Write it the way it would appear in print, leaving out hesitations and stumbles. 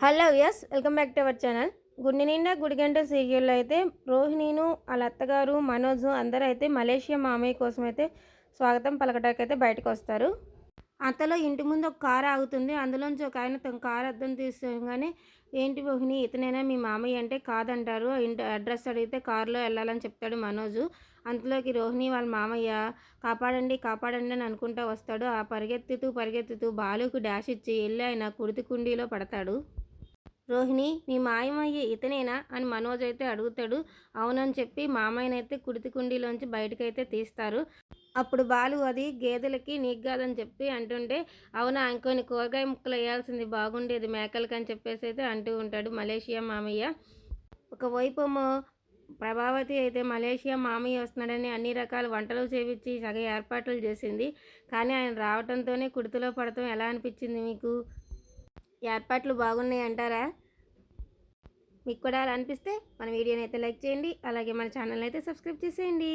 Hello yes welcome back to our channel. గుండె నిండా గుడిగంట సీరియల్లో అయితే రోహిణీను వాళ్ళ అత్తగారు మనోజు అందరూ అయితే మలేషియా మామయ్య కోసం అయితే స్వాగతం పలకటానికైతే బయటకు వస్తారు. అంతలో ఇంటి ముందు ఒక కారు ఆగుతుంది. అందులోంచి ఒక ఆయన తన కారు అద్దం తీసుకోగానే, ఏంటి రోహిణి ఇతనేనా మీ మామయ్య అంటే కాదంటారు. ఇంటి అడ్రస్ అడిగితే కారులో వెళ్ళాలని చెప్తాడు మనోజు. అంతలోకి రోహిణి వాళ్ళ మామయ్య కాపాడండి కాపాడండి అని అనుకుంటా వస్తాడు. ఆ పరిగెత్తుతూ పరిగెత్తుతూ బాలుకు డాష్ ఇచ్చి వెళ్ళి ఆయన కుడితి కుండీలో పడతాడు. రోహిణి నీ మాయమయ్యే ఇతనేనా అని మనోజ్ అయితే అడుగుతాడు. అవునని చెప్పి మామయ్యనైతే కుడితి కుండీలోంచి బయటకైతే తీస్తారు. అప్పుడు బాలు అది గేదెలకి నీకు కాదని చెప్పి అంటుంటే, అవునా ఇంకొన్ని కూరగాయ ముక్కలు వేయాల్సింది బాగుండేది మేకలకి అని చెప్పేసి అయితే అంటూ ఉంటాడు మలేషియా మామయ్య. ఒకవైపేమో ప్రభావతి అయితే మలేషియా మామయ్య వస్తున్నాడని అన్ని రకాల వంటలు చేపించి సగ ఏర్పాట్లు చేసింది. కానీ ఆయన రావడంతోనే కుడితిలో పడటం ఎలా అనిపించింది మీకు? ఏర్పాట్లు బాగున్నాయి అంటారా? మీకు కూడా అలా అనిపిస్తే మన వీడియోని అయితే లైక్ చేయండి. అలాగే మన ఛానల్ అయితే సబ్స్క్రైబ్ చేసేయండి.